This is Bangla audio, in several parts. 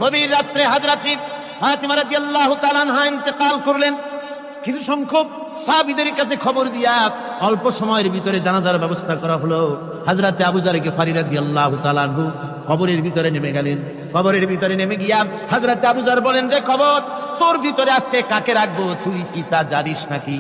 গভীর রাত্রে হযরত ফাতিমা রাদিয়াল্লাহু তাআলা আনহা ইন্তেকাল করলেন। কিছু সংখ্যক সাহাবীদের কাছে খবর দিয়া অল্প সময়ের ভিতরে জানাজার ব্যবস্থা করা হলো। হযরত আবু যার গিফারী রাদিয়াল্লাহু তাআলা আনহু কবরের ভিতরে নেমে গেলেন। কবরের ভিতরে নেমে গিয়া হযরত আবু যার বলেন, রে কবর, তোর ভিতরে আজকে কাকে রাখবো, তুই কি তা জানিস নাকি?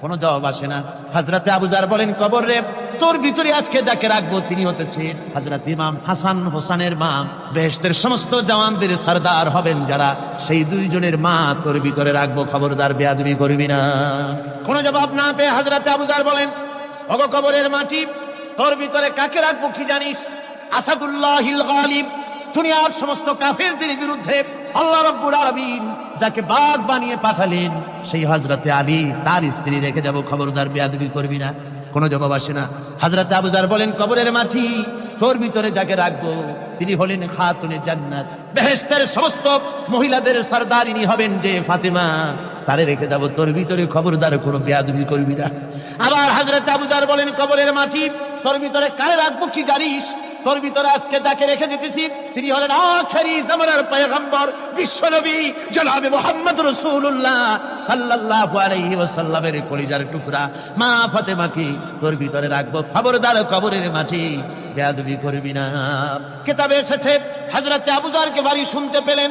কোনো জবাব আসে না। হযরত আবু যার বলেন, কবর রে, তোর ভিতরে আজকে যাকে রাখবো তিনি হতেছে হযরত ইমাম হাসান হোসেনের মা, বেহেশতের সমস্ত জওয়ানদের সরদার হবেন যারা, সেই দুইজনের মা তোর ভিতরে রাখবো, খবরদার বেয়াদবি করবি না। কোনো জবাব না পেয়ে হযরত আবু যার বলেন, ওগো কবরের মাটি, তোর ভিতরে কাকে রাখবো কি জানিস? আসাদুল্লাহিল গালিব, দুনিয়ার সমস্ত কাফেরদের বিরুদ্ধে আল্লাহ রাব্বুল আলামিন যাকে বাঘ বানিয়ে পাঠালেন, সেই হযরতে আলী তার স্ত্রী রেখে যাব, খবরদার বেয়াদবি করবি না। কোনো জবাব আসে না। হযরত আবু যার বলেন, কবরের মাটি, তোর ভিতরে যাকে রাখবো তিনি হলেন খাতুনে জান্নাত, বেহেশতের সমস্ত মহিলাদের সরদারিনী হবেন যে ফাতেমা, তারে রেখে যাব, তোর ভিতরে খবরদার কোনো বেয়াদবি করবি না। আবার হযরত আবু যার বলেন, কবরের মাটি, তোর ভিতরে কারে রাখবো কি জানিস? তোর ভিতরে আজকে যাকে রেখে যেতেছি তিনি হলেন আখেরি জামানার পয়গম্বর বিশ্বনবী জনাবে মুহাম্মদ রাসূলুল্লাহ সাল্লাল্লাহু আলাইহি ওয়াসাল্লামের কলিজার টুকরা মা ফাতেমাকে তোর ভিতরে রাখবো, খবরদার কবরের মাটি বেয়াদবি করবি না। কিতাবে এসেছে হযরত আবু যারকে বাড়ি শুনতে পেলেন,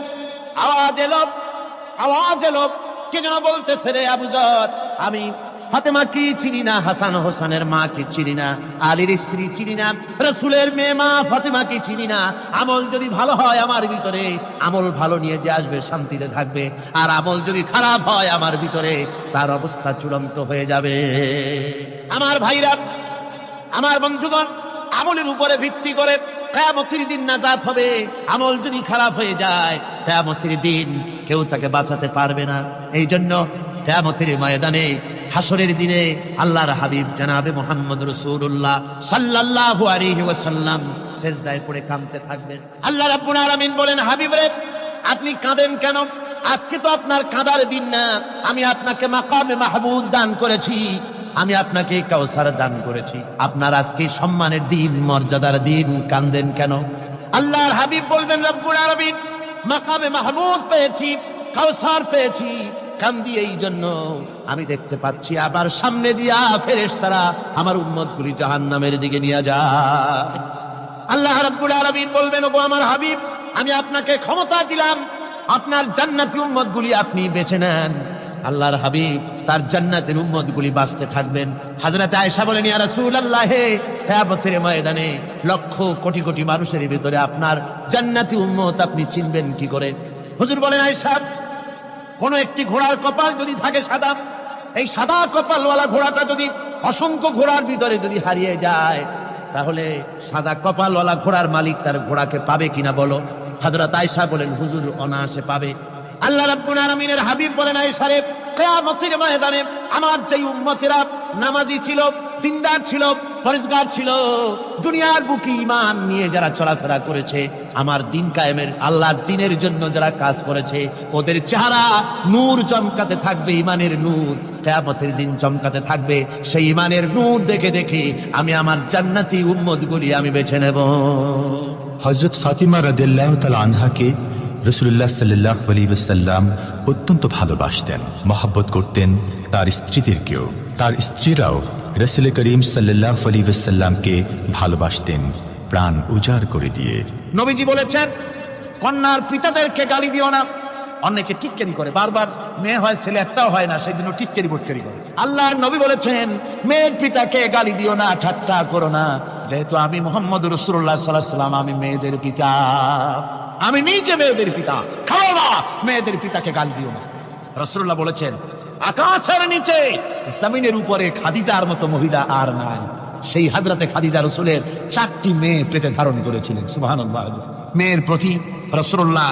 আওয়াজ এলো, কে যেন বলতেছে, রে আবু যার, আমি ফাতেমা কি চিনি না, হাসান হোসেনের মা কি চিনি না, আলীর স্ত্রী চিনি না, রাসূলের মেয়ে মা ফাতেমা কি চিনি না। আমল যদি ভালো হয় আমার ভিতরে, আমল ভালো নিয়ে যে আসবে শান্তিতে থাকবে, আর আমল যদি খারাপ হয় আমার ভিতরে, তার অবস্থা চূড়ান্ত হয়ে যাবে। আমার ভাইরা, আমার বন্ধুগণ, আমলের উপরে ভিত্তি করে কিয়ামতের দিন নাজাত হবে। আমল যদি খারাপ হয়ে যায় কিয়ামতের দিন কেউ তাকে বাঁচাতে পারবে না। এই জন্য কিয়ামতের ময়দানে, হাসরের দিনে আল্লাহর হাবিব জনাবে মুহাম্মদ রাসূলুল্লাহ সাল্লাল্লাহু আলাইহি ওয়াসাল্লাম সিজদায় পড়ে কাঁদতে থাকবেন। আল্লাহ রাব্বুল আলামিন বলেন, হাবিব রে, আপনি কাঁদেন কেন? আজকে তো আপনার কাঁদার দিন না, আমি আপনাকে মাকামে মাহমুদ দান করেছি, আমি আপনাকে কাউসার দান করেছি, আপনার আজকে সম্মানের দিন, মর্যাদার দিন, কাঁদেন কেন? আল্লাহর হাবিব বলবেন, রব্বুল আলামিন মাকামে মাহমুদ পেয়েছি, কাউসার পেয়েছি, কান্দি এই জন্য আমি দেখতে পাচ্ছি আবার সামনে দিয়া ফেরেশতারা আমার উম্মতগুলি জাহান্নামের দিকে নিয়ে যায়। আল্লাহ রাব্বুল আলামিন বলবেন, ওগো আমার হাবিব, আমি আপনাকে ক্ষমতা দিলাম, আপনার জান্নাতি উম্মতগুলি আপনি বেছে নেন। আল্লাহর হাবিব তার জান্নাতের উম্মতগুলি বাঁচতে থাকবেন। হযরত আয়েশা বলেন, ইয়া রাসূলুল্লাহ, কিয়ামতের ময়দানে লক্ষ কোটি কোটি মানুষের ভিতরে আপনার জান্নাতি উম্মত আপনি চিনবেন কি করে? হুজুর বলেন, আয়েশা, কোন একটি ঘোড়ার কপাল যদি থাকে সাদা, এই সাদা কপালওয়ালা ঘোড়াটা যদি অসংখ্য ঘোড়ার ভিতরে যদি হারিয়ে যায়, তাহলে সাদা কপালওয়ালা ঘোড়ার মালিক তার ঘোড়াকে পাবে কিনা বলো? হযরত আয়েশা বলেন, হুজুর অনায়াসে পাবে। আল্লাহ রাব্বুল আলামিনের হাবিব বলেন, আয়েশা রে, কিয়ামতের ময়দানে আমার যে উম্মতেরা নামাজি ছিল, দিনদার ছিল, পরেজগার ছিল, দুনিয়ার বুকে ঈমান নিয়ে যারা চলাফেরা করেছে, আমার দিন কায়েমের, আল্লাহর দ্বীনের জন্য যারা কাজ করেছে, ওদের চেহারা নূর চমকাতে থাকবে, ঈমানের নূর কিয়ামতের দিন চমকাতে থাকবে। সেই ঈমানের নূর দেখে দেখে আমি আমার জান্নাতি উম্মতগুলি আমি বেছে নেব। হযরত ফাতিমা রাদিয়াল্লাহু তাআলা আনহাকে রাসূলুল্লাহ সাল্লাল্লাহু আলাইহি ওয়াসাল্লাম অত্যন্ত ভালোবাসতেন, মহব্বত করতেন তার স্ত্রীদেরকেও। তার স্ত্রীরাও রাসূল করিম সাল্লাল্লাহু আলাইহি ওয়াসাল্লামকে ভালোবাসতেন প্রাণ উজাড় করে দিয়ে। নবীজি বলেছেন, কন্যার পিতাদেরকে গালি দিও না। অনেকে টিটকারি করে, বারবার মেয়ে হয় ছেলে একটাও হয় না, সেই জন্য টিটকারি বটকারি করে। আল্লাহর নবী বলেছেন, মেয়ের পিতাকে গালি দিও না, ঠাট্টা করো না, যেহেতু আমি মুহাম্মদ রাসূলুল্লাহ সাল্লাল্লাহু আলাইহি ওয়াসাল্লাম, আমি মেয়েদের পিতা, আমি নিজে মেয়েদের পিতা, খাও না, মেয়েদের পিতাকে গালি দিও না। রাসূলুল্লাহ বলেছেন, আকাশের নিচে জমিনের উপরে খাদিজার মতো মহিলা আর নাই। সেই হযরতে খাদিজা রাসূলের 4টি মেয়ে পেটে ধারণ করেছিলেন। সুবহানাল্লাহ। মেয়ের প্রতি রাসূলুল্লাহ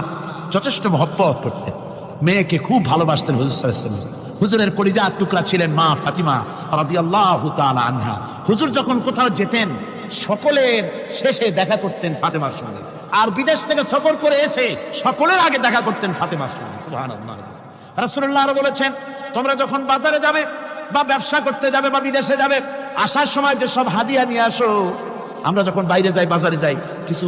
যথেষ্ট মহব্বত করতেন, মেয়েকে খুব ভালোবাসতেন হুজুর সাল্লাল্লাহু আলাইহি ওয়াসাল্লাম। হুজুরের কলিজার টুকরা ছিলেন মা ফাতিমা রাদিয়াল্লাহু তাআলা আনহা। হুজুর যখন কোথাও যেতেন, সকলের শেষে দেখা করতেন ফাতেমার সঙ্গে, আর বিদেশ থেকে সফর করে এসে সকলের আগে দেখা করতেন ফাতেমার সঙ্গে। সুবহানাল্লাহ। রাসূলুল্লাহ আরো বলেছেন, তোমরা যখন বাজারে যাবে বা ব্যবসা করতে যাবে বা বিদেশে যাবে, আসার সময় যে সব হাদিয়া নিয়ে আসো, আমরা যখন বাইরে যাই, বাজারে যাই, কিছু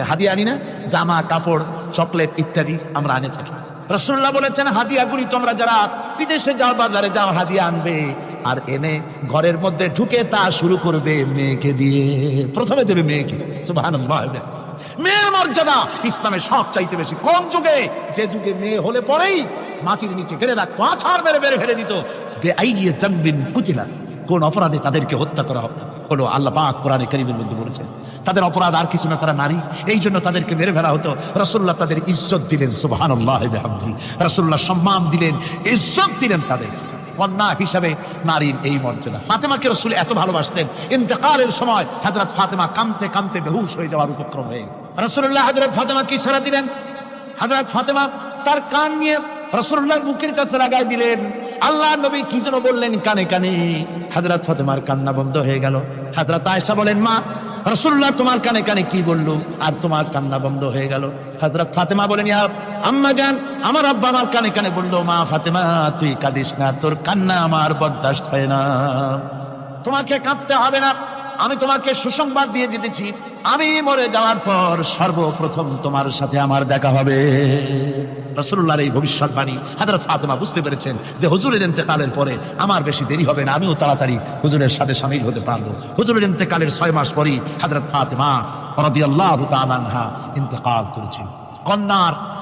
হাদিয়া আনি না, জামা কাপড় চকলেট ইত্যাদি আমরা আনে থাকি। রাসূলুল্লাহ বলেছেন হাদিয়াগুলি তোমরা যারা বিদেশে যাও, বাজারে যাও, হাদিয়া আনবে আর এনে ঘরের মধ্যে ঢুকে তা শুরু করবে মেয়েকে দিয়ে। প্রথমে দেবে মেয়েকে। সুবহানাল্লাহ। মেয়ের মর্যাদা ইসলামে সব চাইতে বেশি। কোন যুগে? যে যুগে মেয়ে হলে পরেই মাটির নিচে ঘেরে রাখতো, আছাড় মেরে মেরে ফেলে দিত। বেআইয়ি যামবিন কুতিলা, কোন অপরাধে তাদেরকে হত্যা করা হলো। আল্লাহ পাক কোরআনে কারীমের মধ্যে বলেছেন তাদের অপরাধ আর কিছু না, তারা নারী, এই জন্য তাদেরকে মেরে ফেলা হতো। রাসূলুল্লাহ তাদের ইজ্জত দিলেন। সুবহানাল্লাহ বিহামদিহি। রাসূলুল্লাহ সম্মান দিলেন, ইজ্জত দিলেন তাদের। কন্যা হিসাবে নারীর এই মর্যাদা। ফাতেমাকে রাসূল এত ভালোবাসতেন, ইন্তেকালের সময় হযরত ফাতেমা কাঁদতে কাঁদতে বেহুশ হয়ে যাওয়ার উপক্রম হয়ে গেল। রাসূলুল্লাহ হযরত ফাতেমাকে ইশারা দিলেন। হযরত ফাতেমা তার কান নিয়ে রাসূলুল্লাহর মুখের কাছে লাগাই দিলেন। আল্লাহ নবী কি যেন বললেন কানে কানে। হযরত ফাতেমার কান্না বন্ধ হয়ে গেল। হযরত আয়েশা বলেন, মা, রাসূলুল্লাহ তোমার কানে কানে কি বলল আর তোমার কান্না বন্ধ হয়ে গেল? হযরত ফাতেমা বলেন, ইয়া আম্মা জান, আমার আব্বা আমার কানে কানে বলল, মা ফাতেমা তুই কাঁদিস না, তোর কান্না আমার বরদাস্ত হয় না, তোমাকে কাঁদতে হবে না। আমি তোমাকে সুসংবাদ দিয়ে যেতেছি, আমি মরে যাওয়ার পর সর্বপ্রথম তোমার সাথে আমার দেখা হবে। রাসূলুল্লাহর এই ভবিষ্যৎবাণী হযরত ফাতেমা বুঝতে পেরেছেন যে হুজুরের ইন্তেকালের পরে আমার বেশি দেরি হবে না, আমিও তাড়াতাড়ি হুজুরের সাথে শামিল হতে পারবো। হুজুরের ইন্তেকালের 6 মাস পরেই হযরত ফাতেমা রাদিয়াল্লাহু তাআলা আনহা ইন্তেকাল করেছেন।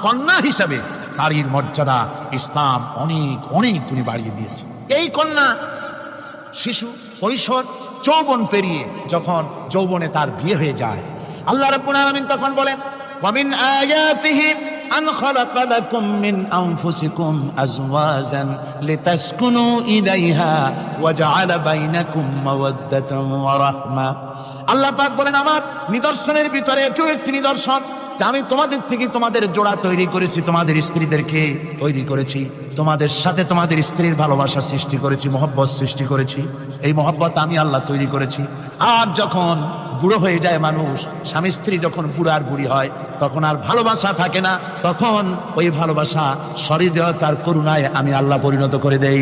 কন্যা হিসাবে নারীর মর্যাদা ইসলাম অনেক অনেক গুণে বাড়িয়ে দিয়েছে। এই কন্যা শিশু কৈশোর যৌবন পেরিয়ে যখন যৌবনে তার বিয়ে হয়ে যায়, আল্লাহ রাব্বুল আলামিন তখন বলেন, ওয়া মিন আয়াতিহি আন খালাকা লাকুম মিন আনফুসিকুম আজওয়াজান লিতাসকুনু ইলাইহা ওয়া জাআলা বাইনাকুম মাওয়াদ্দাতান ওয়া রাহমা। আল্লাহ পাক বলেন, আমার নিদর্শনের ভিতরে এটাও একটি নিদর্শন, আমি তোমাদের থেকে তোমাদের জোড়া তৈরি করেছি, তোমাদের স্ত্রীদেরকে তৈরি করেছি, তোমাদের সাথে তোমাদের স্ত্রীর ভালোবাসা সৃষ্টি করেছি, মহব্বত সৃষ্টি করেছি। এই মহব্বত আমি আল্লাহ তৈরি করেছি। আর যখন বুড়ো হয়ে যায় মানুষ, স্বামী স্ত্রী যখন বুড়ার বুড়ি হয়, তখন আর ভালোবাসা থাকে না, তখন ওই ভালোবাসা সহৃদয়তার করুণায় আমি আল্লাহ পরিণত করে দেই।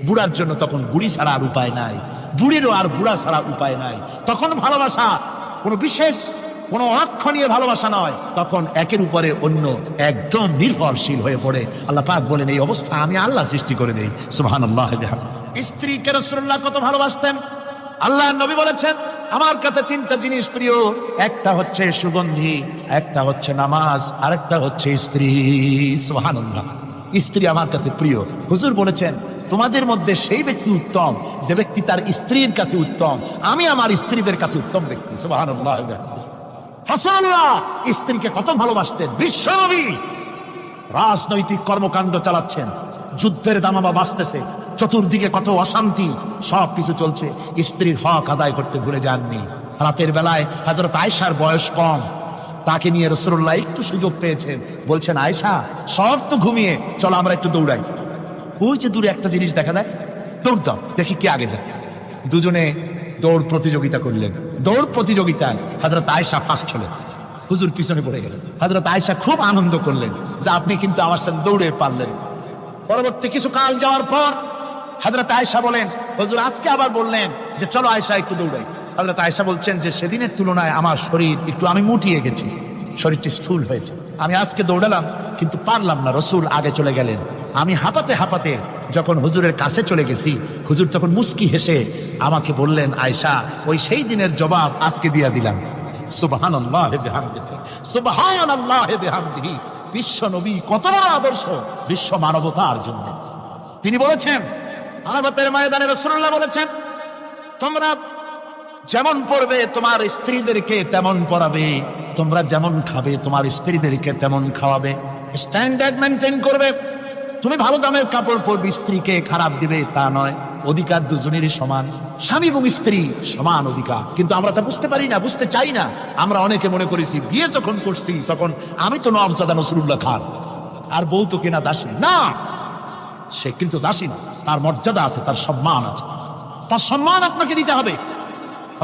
বুড়ার জন্য তখন বুড়ি ছাড়া আর উপায় নাই, বুড়িরও আর বুড়া ছাড়া উপায় নাই। তখন ভালোবাসা কোনো বিশেষ কোনো অক্ষণীয় ভালোবাসা নয়, তখন একের উপরে অন্য একদম নির্ভরশীল হয়ে পড়ে। আল্লাহ পাক বলেন, এই অবস্থা আমি আল্লাহ সৃষ্টি করে দেই। সুবহানাল্লাহ। স্ত্রীকে রাসূলুল্লাহ কত ভালোবাসতেন। আল্লাহ নবী বলেছেন, আমার কাছে 3টা জিনিস প্রিয়, একটা হচ্ছে সুগন্ধি, একটা হচ্ছে নামাজ, আরেকটা হচ্ছে স্ত্রী। সুবহানাল্লাহ। স্ত্রী আমার কাছে প্রিয়। হুজুর বলেছেন, তোমাদের মধ্যে সেই ব্যক্তি উত্তম যে ব্যক্তি তার স্ত্রীর কাছে উত্তম। আমি আমার স্ত্রীদের কাছে উত্তম ব্যক্তি। সুবহানাল্লাহ। রাসূলুল্লাহ স্ত্রীকে কত ভালোবাসতেন। বিশ্বনবী রাজনৈতিক কর্মকাণ্ড চালাচ্ছেন, যুদ্ধের দামামা বাজতেছে, চতুর্দিকে কত অশান্তি, সবকিছু চলছে, স্ত্রীর হক আদায় করতে ভুলে যাননি। রাতের বেলায় হযরত আয়েশার বয়স কম, তাকে নিয়ে রাসূলুল্লাহ একটু সুযোগ পেয়েছেন, বলছেন, আয়েশা সব তো ঘুমিয়ে, চলো আমরা একটু দৌড়াই। ওই যে দূরে একটা জিনিস দেখা যায়, দৌড় দাও, দেখি কে আগে যায়। দুজনে দৌড় প্রতিযোগিতা করলেন। দৌড় প্রতিযোগিতায় হযরত আয়েশা ফার্স্ট হলেন, হুজুর পিছনে পড়ে গেলেন। হযরত আয়েশা খুব আনন্দ করলেন যে আপনি কিন্তু আমার সাথে দৌড়ে পারলেন। পরবর্তী কিছু কাল যাওয়ার পর হযরত আয়েশা বলেন, হুজুর আজকে আবার বললেন যে চলো আয়েশা একটু দৌড়াই। হযরত আয়েশা বলছেন যে সেদিনের তুলনায় আমার শরীর একটু, আমি মুটিয়ে গেছি, শরীরটি স্থূল হয়েছে, আমি আজকে দৌড়ালাম কিন্তু পারলাম না। রাসূল আগে চলে গেলেন, আমি হাঁপাতে হাঁপাতে যখন হুজুরের কাছে চলে গেছি, হুজুর তখন মুস্কি হেসে আমাকে বললেন, আয়েশা ওই সেই দিনের জবাব আজকে দিয়া দিলাম। সুবহানাল্লাহ বিহামদিহি, সুবহানাল্লাহ বিহামদিহি। বিশ্ব নবী কত বড় আদর্শ বিশ্ব মানবতার জন্য। তিনি বলেছেন, আরাফাতের ময়দানে রাসূলুল্লাহ বলেছেন, তোমরা যেমন পড়বে তোমার স্ত্রীদেরকে তেমন পড়াবে, তোমরা যেমন খাবে তোমার স্ত্রীদেরকে তেমন খাওয়াবে, স্ট্যান্ডার্ড মেনটেন করবে। তুমি ভালো দামের কাপড় পরবে, স্ত্রীকে খারাপ দিবে তা নয়। অধিকার দুজনেরই সমান, স্বামী এবং স্ত্রী সমান অধিকার। কিন্তু আমরা তা বুঝতে পারি না, বুঝতে চাই না। আমরা অনেকে মনে করেছি বিয়ে যখন করছি তখন আমি তো নওয়াবজাদা নসরুল্লাহ খান আর বউ তো কিনা দাসী। না, সে কিন্তু দাসী না, তার মর্যাদা আছে, তার সম্মান আছে, তার সম্মান আপনাকে দিতে হবে।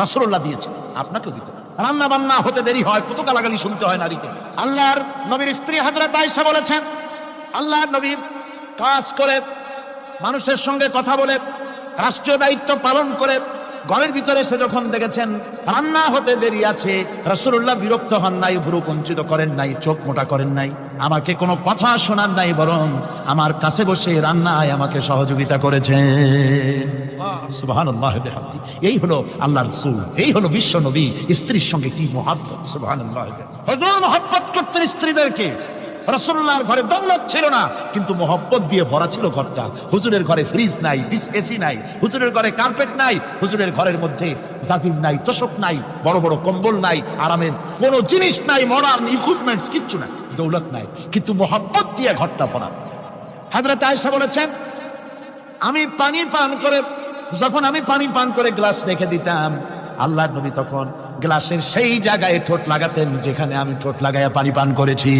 রাসূলুল্লাহ দিয়েছে, আপনাকেও দিতে হবে। রান্না বান্না হতে দেরি হয়, কত গালাগালি শুনতে হয় নারীকে। আল্লাহর নবীর স্ত্রী হযরত আয়েশা বলেছেন, আল্লাহর নবী কাজ করে, মানুষের সঙ্গে কথা বলে, রাষ্ট্রীয় দায়িত্ব পালন করে, ঘরের ভিতরে এসে যখন দেখেছেন রান্না হতে দেরি আছে, রাসূলুল্লাহ বিরক্ত হন নাই, ভ্রু কুঞ্চিত করেন নাই, চোখ মোটা করেন নাই, আমাকে কোনো কথা শোনান নাই, বরং আমার কাছে বসে রান্নায় আমাকে সহযোগিতা করেছেন। সুবহানাল্লাহ বিহামদি। এই হলো আল্লাহর রাসূল, এই হলো বিশ্ব নবী। স্ত্রীর সঙ্গে কি মহব্বত! সুবহানাল্লাহ। হুজুর মহব্বত করতেন স্ত্রীদেরকে। রাসূলুল্লাহর ঘরে দৌলত ছিল না, কিন্তু মহব্বত দিয়ে ভরা ছিল ঘরটা। হুজুরের ঘরে ফ্রিজ নাই, এসি নাই, হুজুরের ঘরে কার্পেট নাই, হুজুরের ঘরের মধ্যে জাজির নাই, তোশক নাই, বড় বড় কম্বল নাই, আরামের কোনো জিনিস নাই, মডার্ন ইকুইপমেন্টস কিচ্ছু নাই, দৌলত নাই, কিন্তু মহব্বত দিয়ে ঘরটা ভরা। হযরত আয়েশা বলেছেন, যখন আমি পানি পান করে গ্লাস রেখে দিতাম, আল্লাহর নবী তখন গ্লাসের সেই জায়গায় ঠোঁট লাগাতেন যেখানে আমি ঠোঁট লাগাইয়া পানি পান করেছি।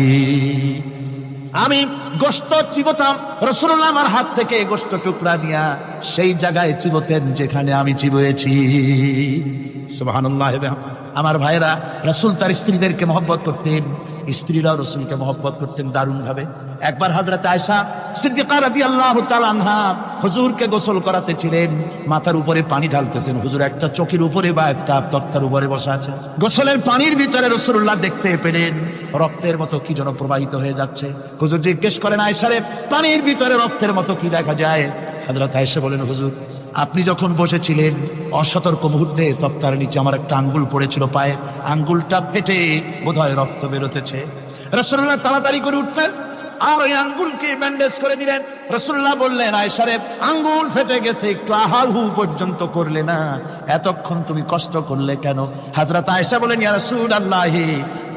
আমি গোশত চিবোতাম, রাসূলুল্লাহ আমার হাত থেকে গোশত টুকরা নিয়া সেই জায়গায় চিবোতেন যেখানে আমি চিবোয়েছি। সুবহানাল্লাহ। আমার ভাইরা, রাসূল তার স্ত্রীদেরকে মহব্বত করতেন, স্ত্রীরাও রাসূলকে মহব্বত করতেন দারুণ ভাবে। একবার হযরত আয়েশা সিদ্দিকা রাদিয়াল্লাহু তাআলা আনহা হুজুরকে গোসল করাতে ছিলেন, মাথার উপরে পানি ঢালতেছেন, হুজুর একটা চকির উপরে বা একটা তক্তার উপরে বসা আছে। গোসলের পানির ভিতরে রাসূলুল্লাহ দেখতে পেলেন রক্তের মতো কি যেন প্রবাহিত হয়ে যাচ্ছে। হুজুর জিজ্ঞেস করেন, আয়েশা রে, পানির ভিতরে রক্তের মতো কি দেখা যায়? হযরত আয়েশা বলেন, হুজুর আপনি যখন বসেছিলেন অসতর্ক মুহূর্তে তক্তার নিচে আমার একটা আঙ্গুল পড়েছিল পায়ে, আঙ্গুলটা ফেটে বোধহয় রক্ত বেরোতেছে। রাসূলুল্লাহ তাড়াতাড়ি করে উঠলেন আর ওই আঙ্গুলকে ব্যান্ডেজ করে দিলেন। রাসূলুল্লাহ বললেন, আয়েশা রে, আঙ্গুল ফেটে গেছে, একটু আহাহু পর্যন্ত করলে না, এতক্ষণ তুমি কষ্ট করলে কেন? হযরত আয়েশা বলেন, ইয়া রাসূলুল্লাহ,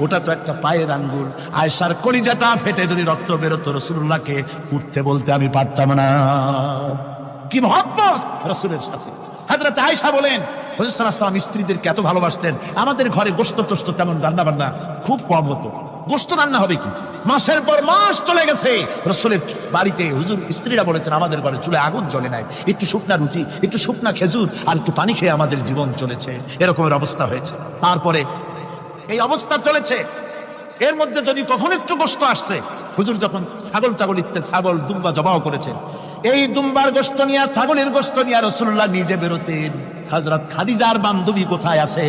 ওটা তো একটা পায়ের আঙ্গুল। আয়েশার কলিজাটা ফেটে যদি রক্ত বেরোতো, রাসূলুল্লাহকে উঠতে বলতে আমি পারতাম না। কি মহব্বত রাসূলের সাথে! হযরত আয়েশা বলেন, হুজুর সাল্লাল্লাহু আলাইহি ওয়াসাল্লাম স্ত্রীদেরকে এত ভালোবাসতেন, আমাদের ঘরে গোশত টোস্ত তেমন রান্না বান্না খুব কম হতো। গোশত রান্না হবে কি, মাসের পর মাস চলে গেছে রাসূলের বাড়িতে, হুজুর স্ত্রীরা বলেছেন আমাদের ঘরে চুলে আগুন জ্বলে নাই, একটু শুকনা রুটি, একটু শুকনা খেজুর আর একটু পানি খেয়ে আমাদের জীবন চলেছে, এরকমের অবস্থা হয়েছে। তারপরে এই অবস্থা চলেছে, এর মধ্যে যদি কখনো একটু গোশত আসছে, হুজুর যখন ছাগল ইত্যাদি ছাগল দুম্বা জবাও করেছেন, এই দুম্বার গোশত নিয়ে, ছাগলের গোশত নিয়ে রাসূলুল্লাহ নিজে বেরোতেন। হযরত খাদিজার বান্ধবী কোথায় আছে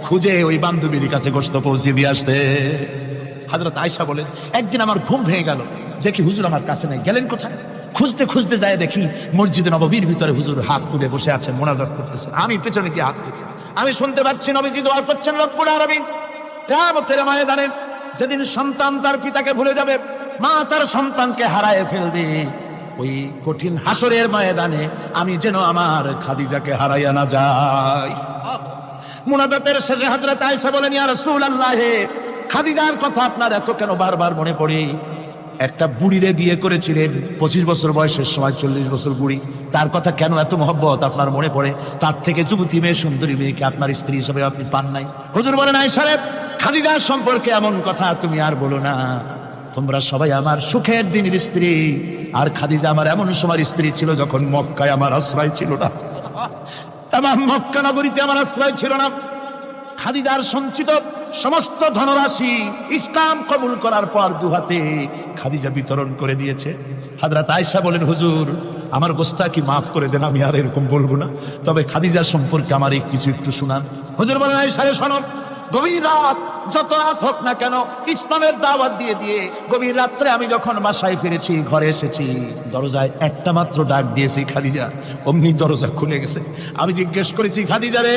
খুঁজে ওই বান্ধবীর কাছে গোশত পৌঁছে দিয়ে আসতে। হযরত আয়েশা বলেন, একদিন আমার ঘুম ভেঙে গেল, দেখি হুজুর আমার কাছে নাই, গেলেন কোথায়? খুঁজতে খুঁজতে যায় দেখি মসজিদে নববীর ভিতরে হুজুর হাত তুলে বসে আছেন, মোনাজাত করতেছেন। আমি পেছনে গিয়ে হাত তুলি, আমি শুনতে পাচ্ছি নবীজি দোয়া করছেন, রব্বুল আলামিন কিয়ামতের ময়দানে যেদিন সন্তান তার পিতাকে ভুলে যাবে, মা তার সন্তানকে হারায় ফেলবে, ওই কঠিন হাসরের ময়দানে আমি যেন আমার খাদিজাকে হারাইয়া না যাই। মুনাজাতের শেষে হযরত আয়েশা বলেন, ইয়া রাসূলুল্লাহ, খাদিজার কথা আপনার এত কেন বারবার মনে পড়ে? একটা বুড়িরে বিয়ে করেছিলেন 25 বছর বয়সের সময়, 40 বছর বুড়ি, তার কথা কেন এত মহব্বত আপনার মনে পড়ে? তার থেকে যুবতী মেয়ে, সুন্দরী মেয়েকে আপনার স্ত্রী হিসেবে আপনি পান নাই? হুজুর বলেন, আয়েশা রে, খাদিজার সম্পর্কে এমন কথা তুমি আর বলো না, তোমরা সবাই আমার সুখের দিনের স্ত্রী, আর খাদিজা আমার এমন সময় স্ত্রী ছিল যখন মক্কায় আমার আশ্রয় ছিল না, তামাম মক্কা নগরীতে আমার আশ্রয় ছিল না। খাদিজার সঞ্চিত সমস্ত ধনরাশি ইসলাম কবুল করার পর দুহাতে খাদিজা বিতরণ করে দিয়েছে। হযরত আয়েশা বলেন, হুজুর আমার গোস্তাকি মাফ করে দেন, আমি আর এরকম বলবো না, তবে খাদিজার সম্পর্কে আমার কিছু একটু শুনান। হুজুর বলেন, আয়েশা রে, শোনো, গভীর রাত, যত রাত হোক না কেন, ইসলামের দাওয়াত দিয়ে দিয়ে গভীর রাত্রে আমি যখন বাসায় ফিরেছি, ঘরে এসেছি, দরজায় একটা মাত্র ডাক দিয়েছি, খাদিজা, অমনি দরজা খুলে গেছে। আমি জিজ্ঞেস করেছি, খাদিজা রে,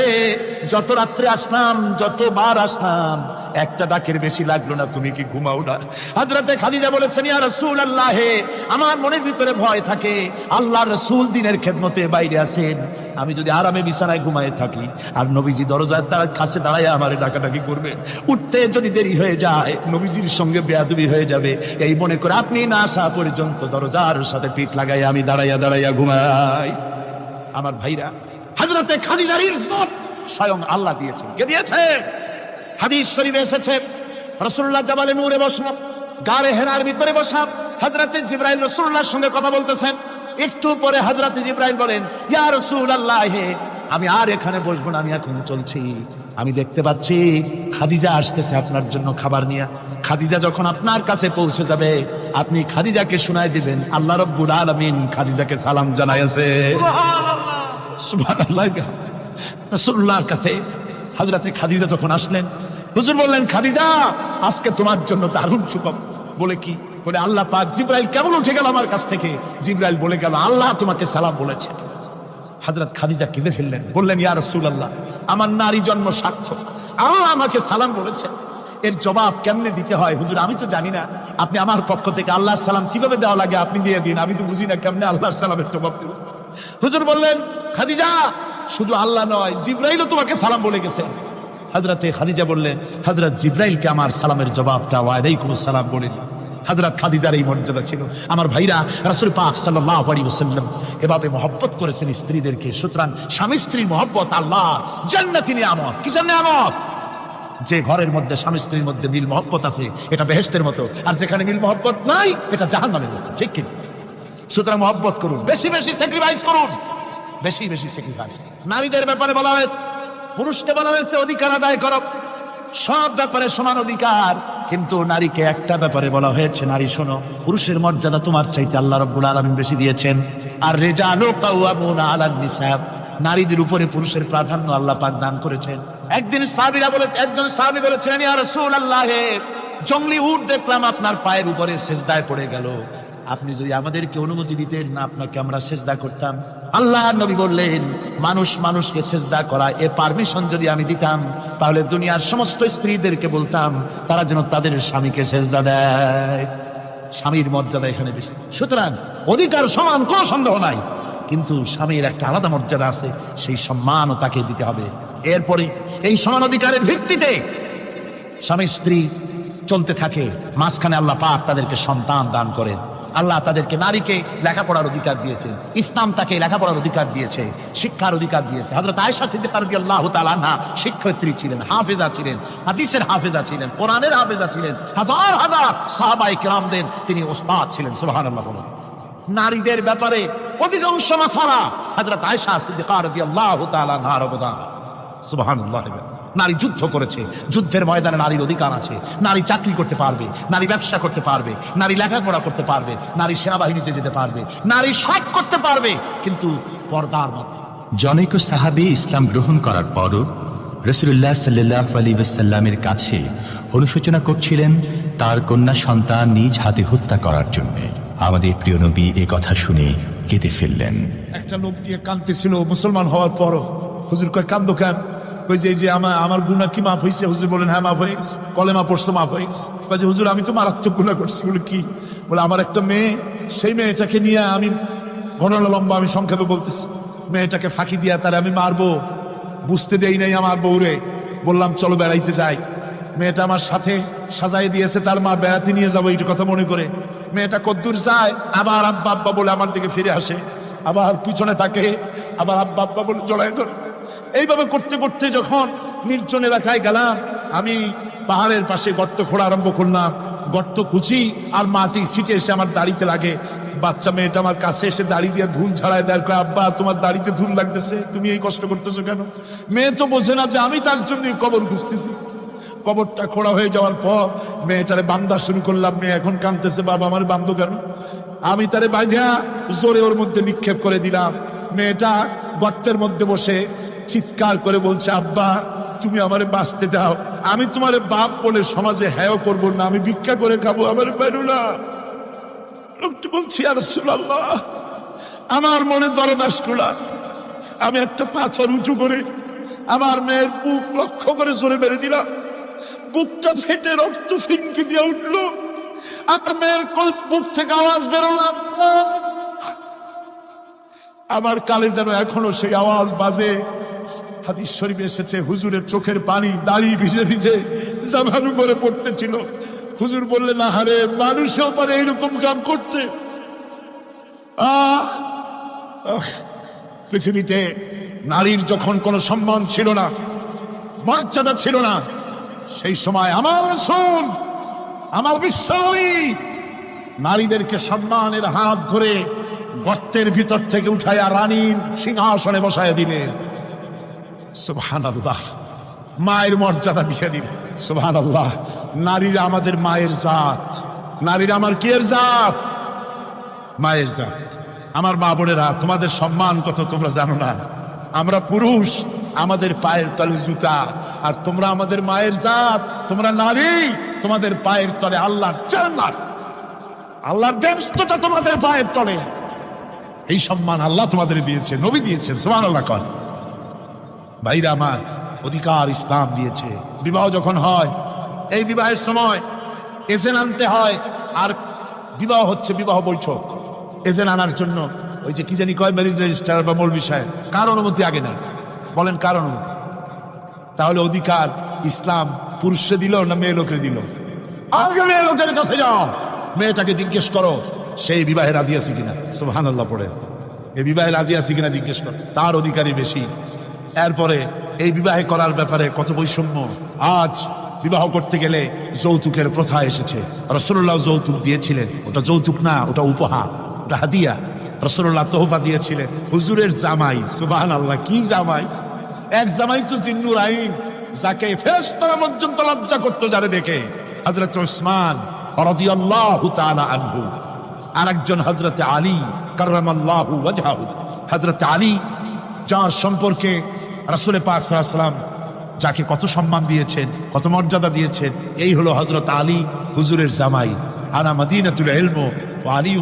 যত রাত্রে আসলাম, যতবার আসলাম, একটা ডাকের বেশি লাগলো না, তুমি কি ঘুমাও না? হযরতে খাদিজা বলেছেন, ইয়া রাসূলুল্লাহ, আমার মনের ভিতরে ভয় থাকে, আল্লাহর রাসূল দ্বীনের খেদমতে বাইরে আছেন, আমি যদি আরামে বিছানায় ঘুমায়ে থাকি আর নবীজি দরজার কাছে দাঁড়ায় আমারে ডাকাডাকি করবে, উঠতে যদি দেরি হয়ে যায় নবীজির সঙ্গে বেয়াদবি হয়ে যাবে, এই মনে করে আপনি না আসা পর্যন্ত দরজার সাথে পিঠ লাগাই আমি দাঁড়াইয়া ঘুমাই। আমার ভাইরা, হযরতে খাদিজার ইজ্জত স্বয়ং আল্লাহ দিয়েছেন। কে দিয়েছে? হাদিস শরীফে এসেছে, রাসূলুল্লাহ জাবালে নূরে বসা, গারে হেরার ভিতরে বসা, হযরতে জিবরাইল রাসূলুল্লাহর সঙ্গে কথা বলতেছেন। একটু পরে হযরতে জিবরাইল বলেন, ইয়া রাসূলুল্লাহ, আমি আর এখানে বসবো না, আমি এখন চলছি, আমি দেখতে পাচ্ছি খাদিজা আসতেছে আপনার জন্য খাবার নিয়ে। খাদিজা যখন আপনার কাছে পৌঁছে যাবে, আপনি খাদিজাকে শোনায় দিবেন আল্লাহ রাব্বুল আলামিন খাদিজাকে সালাম জানাইছে। সুবহানাল্লাহ। রাসূলুল্লাহর কাছে হযরতে খাদিজা যখন আসলেন, হুজুর বললেন, খাদিজা আজকে তোমার জন্য দারুণ সুখবর। বলে কি? বলে আল্লাহ পাক, জিবরাইল কেমন উঠে গেল আমার কাছ থেকে, জিবরাইল বলে গেল আল্লাহ তোমাকে সালাম বলেছে। হযরত খাদিজা কেঁদে ফেললেন, বললেন, ইয়া রাসূলুল্লাহ, আমার নারী জন্ম সার্থক, আল্লাহ আমাকে সালাম বলেছে, এর জবাব কেমনে দিতে হয় হুজুর আমি তো জানি না, আপনি আমার পক্ষ থেকে আল্লাহর সালাম কিভাবে দেওয়া লাগে আপনি দিয়ে দিন, আমি তো বুঝি না কেমনে আল্লাহর সালামের জবাব দেব। হুজুর বললেন, খাদিজা শুধু আল্লাহ নয়, জিবরাইলও তোমাকে সালাম বলে গেছে। হযরতে খাদিজা বললেন, হযরত জিবরাইলকে আমার সালামের জবাবটা ওয়ালাইকুম আসসালাম বলেন। হযরত খাদিজার এই মর্যাদা ছিল। আমার ভাইরা, রাসূল পাক সাল্লাল্লাহু আলাইহি ওয়াসাল্লাম এভাবে মহব্বত করেছেন স্ত্রীদেরকে। সুতরাং স্বামী স্ত্রীর মহব্বত আল্লাহ জান্নাতি নিয়ামত। কি নিয়ামত? যে ঘরের মধ্যে স্বামী স্ত্রীর মধ্যে মিল মহব্বত আছে এটা বেহেশতের মতো, আর যেখানে মিল মহব্বত নাই এটা জাহান্নামের মতো। ঠিক কি? সুতরাং মহব্বত করুন, বেশি বেশি স্যাক্রিফাইস করুন, বেশি বেশি স্যাক্রিফাইস। নারীদের ব্যাপারে বলা হয়েছে, পুরুষকে বলা হয়েছে অধিকার আদায় করো, সব ব্যাপারে সমান অধিকার, কিন্তু নারীকে একটা ব্যাপারে বলা হয়েছে, নারী শোনো, পুরুষের মর্যাদা তোমার চাইতে আল্লাহ রাব্বুল আলামিন বেশি দিয়েছেন। আর রিজালু কাওয়ামুনা আলান নিসা, নারীদের উপরে পুরুষের প্রাধান্য আল্লাহ পাক দান করেছেন। একজন সাহাবী বলেছেন, ইয়া রাসূলুল্লাহ, জংলি উট দেখলাম আপনার পায়ের উপরে সিজদায় পড়ে গেল, আপনি যদি আমাদেরকে অনুমতি দিতেন না আপনাকে আমরা সিজদা করতাম। আল্লাহর নবী বললেন, মানুষ মানুষকে সিজদা করা এ পারমিশন যদি আমি দিতাম তাহলে দুনিয়ার সমস্ত স্ত্রীদেরকে বলতাম তারা যেন তাদের স্বামীকে সিজদা দেয়। স্বামীর মর্যাদা এখানে বেশি। সুতরাং অধিকার সমান, কোনো সন্দেহ নাই, কিন্তু স্বামীর একটা আলাদা মর্যাদা আছে, সেই সম্মানও তাকে দিতে হবে। এরপরে এই সমান অধিকারের ভিত্তিতে স্বামী স্ত্রী চলতে থাকে, মাঝখানে আল্লাহ পাক তাদেরকে সন্তান দান করেন। আল্লাহ তাদেরকে, নারীকে লেখাপড়ার অধিকার দিয়েছে, ইসলাম তাকে লেখাপড়ার অধিকার দিয়েছে, শিক্ষার অধিকার দিয়েছে। হযরত আয়েশা সিদ্দিকা রাদিয়াল্লাহু তাআলা আনহা শিক্ষয়িত্রী ছিলেন, হাফেজা ছিলেন, হাদিসের হাফেজা ছিলেন, কোরআনের হাফেজা ছিলেন, হাজার হাজার সাহাবায়ে কেরামদের তিনি ওস্তাদ ছিলেন। সুবহানাল্লাহ বলুন। নারীদের ব্যাপারে অধিকাংশ মাসালা হযরত আয়েশা সিদ্দিকা রাদিয়াল্লাহু তাআলা আনহার অবদান। সুবহানাল্লাহ। নারী যুদ্ধ করেছে, যুদ্ধের ময়দানে নারীর অধিকার আছে, নারী চাকরি করতে পারবে, নারী ব্যবসা করতে পারবে, নারী লেখাপড়া করতে পারবে, নারী সেনাবাহিনীতে যেতে পারবে, নারী সব করতে পারবে, কিন্তু পর্দার মধ্যে। জনৈক সাহাবী ইসলাম গ্রহণ করার পরও রাসূলুল্লাহ সাল্লাল্লাহু আলাইহি ওয়াসাল্লামের কাছে অনুশোচনা করছিলেন তার কন্যা সন্তান নিজ হাতে হত্যা করার জন্য। আমাদের প্রিয় নবী এই কথা শুনে কেঁদে ফেললেন। একটা লোক দিয়ে কাঁদতেছিল মুসলমান হওয়ার পরও। হুজুর কয়, কান্দো কেন? কই যে আমার গুনাহ কি মাফ হয়েছে? হুজুর বলেন, হ্যাঁ মাফ হয়ে গেছে। কলেমা পড়ছো, মাফ হয়ে গেছে। কয় যে হুজুর আমি তো মারাত্মক গুনাহ করছি। বলে কি? বলে আমার একটা মেয়ে, সেই মেয়েটাকে নিয়ে আমি, ঘটনা লম্বা, আমি সংক্ষেপে বলতেছি, মেয়েটাকে ফাঁকি দিয়া তারে আমি মারবো, বুঝতে দেই নাই আমার বউরে। বললাম চলো বেড়াইতে যাই, মেয়েটা আমার সাথে সাজাই দিয়েছে, তার মা বেড়াতে নিয়ে যাবো এইটা কথা মনে করে। মেয়েটা কদ্দূর যায়, আবার আব্বা আব্বা বলে আমার দিকে ফিরে আসে, আবার পিছনে থাকে, আবার আব্বা আব্বা বলে জড়ায় ধরে। এইভাবে করতে করতে যখন নির্জন এলাকায় গেলাম, আমি পাহাড়ের পাশে গর্ত খোঁড়া আরম্ভ করলাম। গর্ত খুঁজি আর মাটি ছিটে এসে আমার দাড়িতে লাগে। বাচ্চা মেয়েটা আমার কাছে এসে দাড়ি দিয়ে ধুল ঝাড়ায় দেয়, আব্বা তোমার দাড়িতে ধুল লাগতেছে, তুমি এই কষ্ট করতেছো কেন? মেয়ে তো বোঝে না যে আমি তার জন্য কবর খুঁজতেছি। কবরটা খোঁড়া হয়ে যাওয়ার পর মেয়েটারে বান্ধা শুরু করলাম। মেয়ে এখন কাঁদতেছে, বাবা আমার বান্ধ কেন? আমি তারে বাঁধা জোরে ওর মধ্যে নিক্ষেপ করে দিলাম। মেয়েটা গর্তের মধ্যে বসে চিৎকার করে বলছে, আব্বা তুমি আমারে বাঁচতে দাও, আমি তোমার বাপ বলে সমাজে হেয় করবো না, আমি ভিক্ষা করে খাবো, আমার বেরো না। লোকটি বলছি, ইয়া রাসূলুল্লাহ, আমার মনে দরদ আসলো না। আমি একটা পাথর উঁচু করে আমার মেয়ের বুক লক্ষ্য করে জোরে মেরে দিলাম। বুকটা ফেটে রক্ত ফিনকি দিয়ে উঠলো। আমার মেয়ের বুক থেকে আওয়াজ বেরোলো, আমার কালে যেন এখনো সেই আওয়াজ বাজে। হাদিস শরীফে এসেছে, হুজুরের চোখের পানি দাড়ি ভিজে ভিজে জামার উপরে পড়তেছিল। হুজুর বললেন, আহারে, মানুষও পারে এরকম কাম করতে। পৃথিবীতে নারীর যখন কোনো সম্মান ছিল না, মর্যাদা ছিল না, সেই সময় আমার রাসূল, আমার বিশ্বনবী নারীদেরকে সম্মানের হাত ধরে গর্তের ভিতর থেকে উঠাইয়া রানীর সিংহাসনে বসায় দিলেন। সুবহানাল্লাহ। মায়ের মর্যাদা দিয়ে দিলেন। সুবহানাল্লাহ। নারীরা আমাদের মায়ের জাত। নারীরা আমার কি এর জাত? মায়ের জাত। আমার মা বোনেরা, তোমাদের সম্মান কত তোমরা জানো না। আমরা পুরুষ আমাদের পায়ের তলে জুতা, আর তোমরা আমাদের মায়ের জাত, তোমরা নারী, তোমাদের পায়ের তলে আল্লাহর জান্নাত, আল্লাহর ব্যস্ততা তোমাদের পায়ের তলে। এই সম্মান আল্লাহ তোমাদের দিয়েছে, নবী দিয়েছেন, সুবহানাল্লাহ। কর ভাইরা আমার, অধিকার ইসলাম দিয়েছে। বিবাহ যখন হয়, এই বিবাহের সময় এজেন্ট আনতে হয়, আর বিবাহ হচ্ছে বিবাহ বৈঠক। এজেন্ট আনার জন্য ওই যে কি জানি কয়, ম্যারেজ রেজিস্ট্রার বা মৌলবি সাহেব, কার অনুমতি আগে নেই? বলেন কার অনুমতি? তাহলে অধিকার ইসলাম পুরুষে দিল না মেয়ে লোকের দিল? আগে মেয়ে লোকের কাছে যাও, মেয়েটাকে জিজ্ঞেস করো সেই বিবাহে রাজি আছে কিনা। সুবহানাল্লাহ পড়ে, এই বিবাহে রাজি আছে কিনা জিজ্ঞেস করো, তার অধিকারই বেশি। এরপরে এই বিবাহে করার ব্যাপারে কত বৈষম্য। আজ বিবাহ করতে গেলে যৌতুকের প্রথা এসেছে। রাসূলুল্লাহ যৌতুক দিয়েছিলেন, ওটা যৌতুক না, ওটা উপহার, ওটা হাদিয়া। রাসূলুল্লাহ তোহফা দিয়েছিলেন হুজুরের জামাই। সুবহানাল্লাহ, কি জামাই! এক জামাই তো জিন্নুর আইন, যাকে ফেরেশতারা পর্যন্ত লজ্জা করতো যারে দেখে, হযরত উসমান রাদিয়াল্লাহু তাআলা আনহু। আর একজন হযরত আলী কাররামাল্লাহু ওয়াজহাহু, হযরত আলী, যার সম্পর্কে রাসূল পাক সাল্লাল্লাহু আলাইহি ওয়াসাল্লাম যাকে কত সম্মান দিয়েছেন, কত মর্যাদা দিয়েছেন। এই হলো হযরত আলী, হুজুরের জামাই। আনা মাদিনাতুল ইলম ওয়া আলী